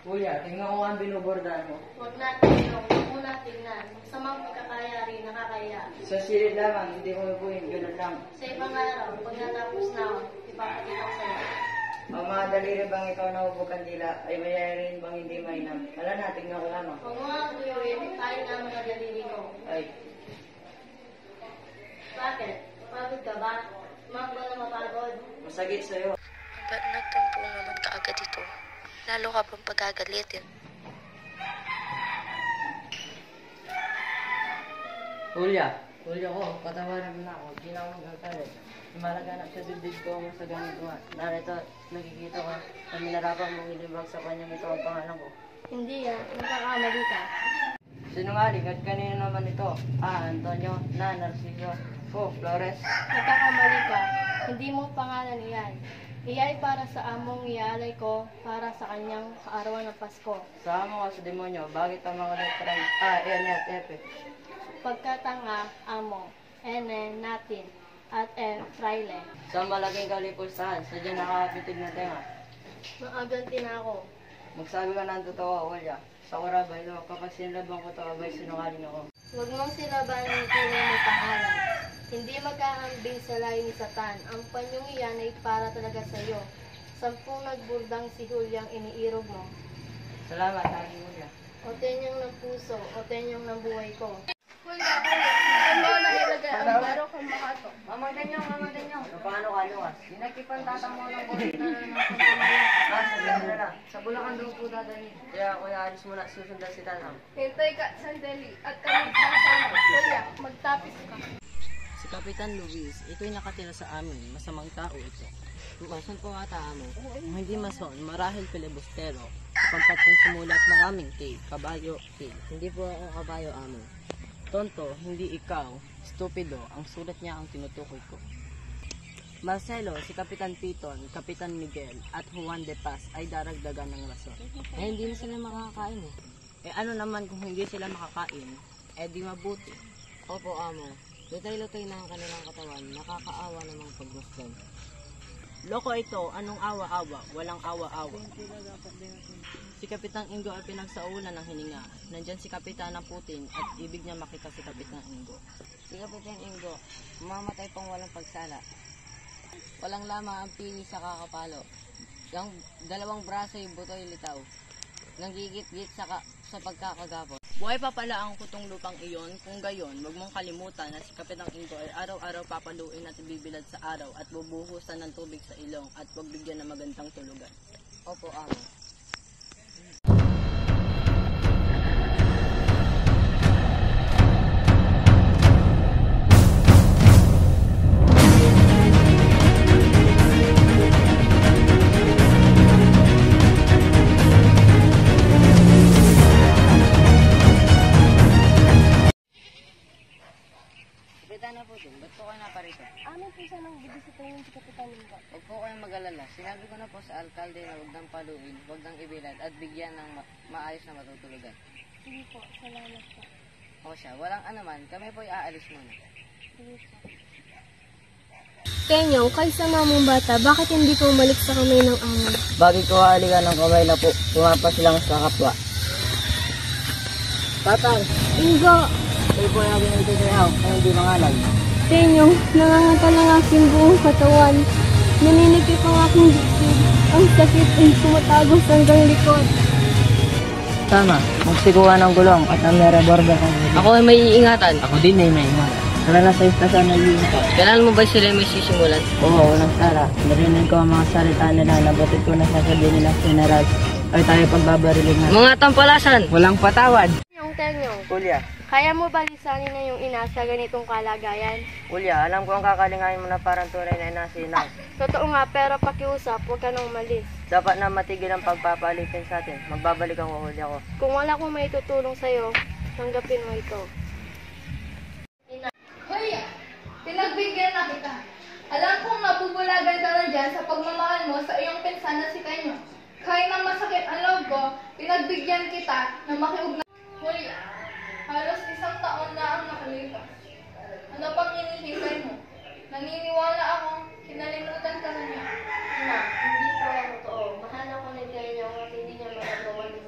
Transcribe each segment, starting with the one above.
Kuya, tingnan ko ang binubordahan mo. Huwag natin yung una tingnan. Masamang pagkakayari, nakakaya. Sa silid lamang, hindi ko nabuhin, gano'n lang. Sa ibang araw, pag natapos na ako, ipapakita ko sa'yo. Ang mga daliri bang ikaw na hubog kandila ay mayayarin bang hindi mainam? Wala na, tingnan ko lamang. Huwag mo nga tuyuin, tayo na mga daliri ko. Ay, Bakit? Pagod ka ba? Sumang ba na mapagod? masagit sa'yo. Ba't nagtampo naman ka agad ito? Lalo ka bang pagagalitin? Hulya ko, patawaran mo na ako. Di na ako magkakalit. Lumalaganap sa dibdib ko mo sa ganito. Narito, nakikita ko na minarapan mong ilibag sa kanyang ito ang pangalan ko. Hindi yan. Nagkakamali ka. Sinungaling at kanino naman ito? Antonio, Narciso, Flores. Nagkakamali ka. Hindi mo pangalan iyan. Iyay para sa among ialay ko para sa kanyang kaarawan ng Pasko. Sa amo ka sa demonyo, bakit ang mga letrang N at F? Pagkatanga, amo, ene, natin, at fraile. Sa malaking kalipustahan, sadya nakapitig na tenga. Maaganti na ako. Magsabi ka ng totoo, Hulya. Sa kurabay ito, kapag sinilabang ko ito, abay sinungaling ako. Huwag mong silaban ng tunay mo pangalan. Hindi magkahambing sa layo ni Satan. Ang panyong iyan ay para talaga sa iyo. 10 nagburdang si Juliang iniirog mo. Salamat, Tanging Hulya. O tenyong ng puso, o tenyong ng buhay ko. Hulya, ano na ilagay ang baro kung makato? Mamagdanyo. Paano ka, Lukas? Dinagkipantatang mo ng buhay na ng pamamayan. Sabihin na lang. Sa Bulacan daw po dadalhin. Kaya kuya, alis mo na, susundan si Tatang. Hintay ka, sandali, at kami sasama. Hulya, magtapis ka. Si Kapitan Luis, ito'y nakatira sa amin. Masamang tao ito. Mason po ata mo. Kung hindi mason, marahil filibustero. Sapagkat kung sumulat maraming kabayo, hindi po ako kabayo amo. Tonto, hindi ikaw. Stupido, ang sulat niya ang tinutukoy ko. Marcelo, si Kapitan Piton, Kapitan Miguel, at Juan de Paz ay daragdagan ng rason. Hindi na sila makakain eh. Ano naman kung hindi sila makakain, di mabuti. Opo amo, lutay-lutay na ang kanilang katawan, nakakaawa namang pagmusdan. Loko ito, anong awa-awa, walang awa-awa. Si Kapitang Ingo ay pinagsaulan ng hininga. Nandyan si Kapitana Putin at ibig niya makita si Kapitang Ingo. Si Kapitan Ingo, mamamatay pang walang pagsala. Walang lamang ang pili sa kakapalo. Yung dalawang braso ay butoy litaw. Nanggigit-git sa pagkakagapos. Buhay pa pala ang kutong lupang iyon, kung gayon, wag mong kalimutan na si Kapitang Ingo ay araw-araw papaluin at ibibilad sa araw at bubuhusan ng tubig sa ilong at wag bigyan ng magandang tulugan. Opo, amo. Kapitana Putin, ba't po kayo naparito? Ano po siya nang bibisita yung si Kapitan Ingo? Huwag po kayong mag-alala. Sinabi ko na po sa alkalde na huwag nang paluin, huwag nang ibilad at bigyan ng maayos na matutulugan. Sige po, salamat po. O siya, walang anuman, kami po'y aalis muna. Sige po. Kenyong, kaysa namong bata, bakit hindi ka umalik sa kamay ng amo? Bakit ko halikan ng kamay na po, tumapas lang sa kapwa. Tatang, Ingo, kayo po yung ginito sa'yo, kung hindi mangalag. Kenyong, nangangatal ang aking buong katawan. Naninikip ang aking dibdib. Ang sakit ay sumatagos hanggang likod. Tama, magsikuha ng gulong at ang mereborda ka. Ako ay may iingatan. Ako din ay may iman. Tara na sa istasyon na iingat. Kailan mo ba sila may sisimulan? Oo, walang sara. Narinig ko ang mga salita nila, nabatid ko na sasabihin nila general. Ay tayo pagbabariling na. Mga tampalasan! Walang patawad! Tenyong, Kulya, kaya mo ba lisanin na yung ina sa ganitong kalagayan? Kulya, alam ko ang kakalingayin mo na parang tunay na inasinaw. Totoo nga, pero pakiusap, huwag ka nang umalis. Dapat na matigil ang pagpapalitin sa atin. Magbabalik ang Kulya ko. Kung wala akong may tutulong sa'yo, tanggapin mo ito. Hulya, pinagbigyan na kita. Alam kong nabubulagan ka na dyan sa pagmamahal mo sa iyong pinsan na si Kenyo. Kahit na masakit ang loob ko, pinagbigyan kita na makiugnay. Hulya, halos 1 taon na ang nakalipas. Ano pang hinihintay mo? Naniniwala akong kinalimutan ka na niya. Na, hindi po ako totoo. Mahal ako ni Tenyong at hindi niya magagawa ng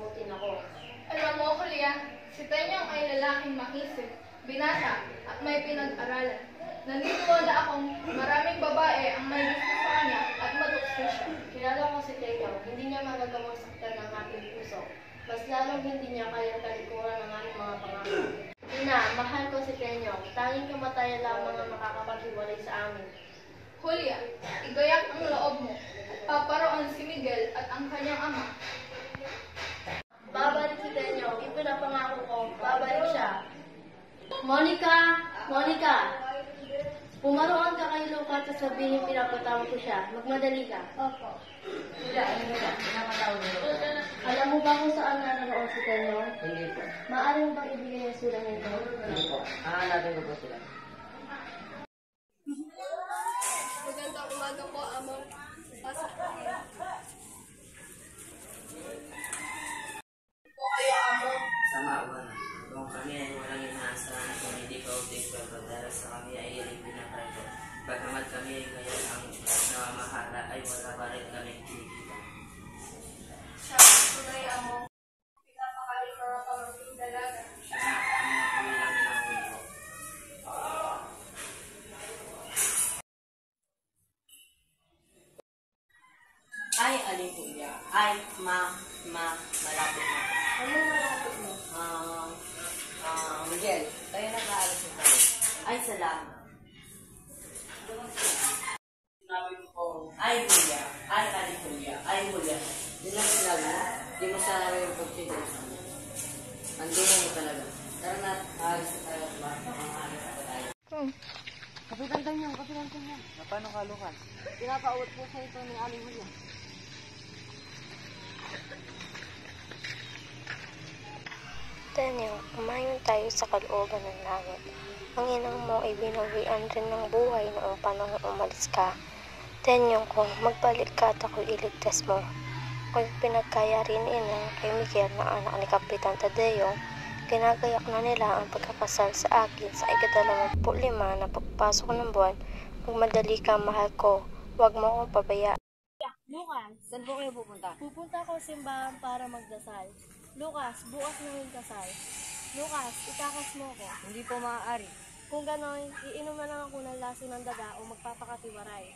si Tenyong ay lalaking maisip, binata, at may pinag-aralan. Naniniwala akong maraming babae ang may gusto sa kanya at matukso siya. Kilala ko si Tenyong, hindi niya magagawang saktan ng aking puso. Mas lalong hindi niya kayang talikuran ng aking mga pangarap. Ina, mahal ko si Tenyong. Tanging kamatayan lamang ang makakapaghiwalay sa amin. Julia, igayak ang loob mo at paparoon si Miguel at ang kanyang ama. Babalik si Tenyong, ipinapangako ko, babalik siya. Monica! Monica! Pumaroon ka kay Lucas at sabihin pinapatawag ko siya. Magmadali ka. Opo. Alam mo ba kung saan naroon si Tenyong? Hindi po. Maaari mo bang ibigay ang sulat nito? Hindi po. Hahanapin ko po sila. Magandang umaga po, Amo. Pasok po kayo. Sama ba na? Kung kami ay walang inaasahan kung hindi ka uting pagpadaras sa kami ay iring pinakaito. Bagamat kami ay ngayon ang namamahala ay wala pa rin kami kinikita. Siya, tunay, Amo. Pinapakalit na ng pamangking dalaga. Siya na ang kumilang inakul ko. Ay, Aling Julia. Ay, malapit na. Anong malapit mo? Miguel, tayo nag-aalas na tayo. Ay, salamat. Sinabi ko po, ay, Julia. Ay, Aling Julia. Ay, Julia. Yun lang sinabi mo. Di mo sana yung pag-sigil sa mo. Andun mo talaga. Tara na, aalis na tayo. Aalis na tayo. Kapitan Tanyong, Kapitan Tanyong. Paano ka, Lucas? Pinapaawat po sa ito ni Aling Julia. Tenyong, umayon tayo sa kalooban ng langit. Ang inang mo ay binawian rin ng buhay noong panahon umalis ka. Tenyong ko, magbalik ka at ako'y iligtas mo. Ako'y pinagkaya rin ina kay Miguel na anak ni Kapitan Tadeo. Ginagayak na nila ang pagkakasal sa akin sa ika-25 na pagpasok ng buwan. Magmadali ka, mahal ko. Huwag mo akong pabaya. Lucas, Saan po kayo pupunta? pupunta ako sa simbahan para magdasal. Lucas, bukas na yung kasal. Lucas, itakas mo ko. Hindi po maaari. Kung gano'n, iinom na lang ako ng laso ng daga o magpapakatiwaray.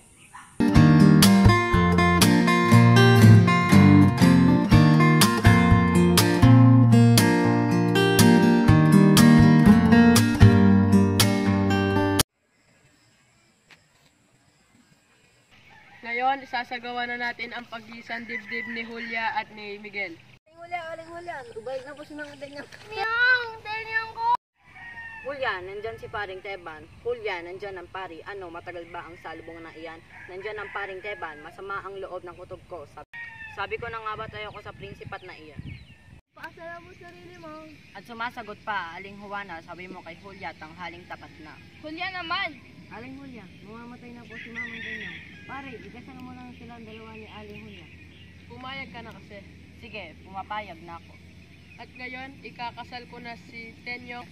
Ngayon, isasagawa na natin ang paggisan dibdib ni Julia at ni Miguel. Aling Julia. Ubay na po si mga Tanyong. Tenyong ko! Julia, nandyan si paring Teban. Julia, nandyan ang pari. Ano, matagal ba ang salubungan na iyan? Nandyan ang paring Teban. Masama ang loob ng kutob ko. Sabi ko na nga ba tayo ko sa prinsipat na iyan? Paasala mo sarili mo. At sumasagot pa, Aling Juana, sabi mo kay Julia, tanghaling tapat na. Julia naman! Aling Julia, mamamatay na po si Mamang Tanyong. Pare, ikasal mo lang sila ang dalawa ni Aling Julia. Pumayag ka na kasi. Sige, pumapayag na ako. At ngayon, ikakasal ko na si Tenyong.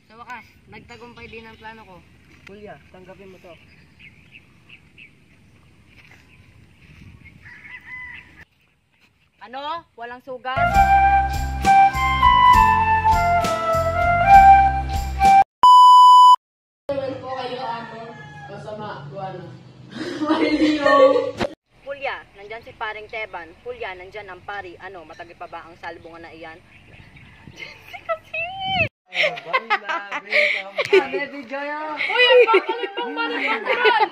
Sa wakas, nagtagumpay din ang plano ko. Julia, tanggapin mo to. Ano? Walang sugat? Masama, Juana. Julia, nandyan si paring Teban. Julia, nandyan ang pari. Ano, matagal pa ba ang salubungan na iyan? Baby, Uy, ang bakalit pang manipantal!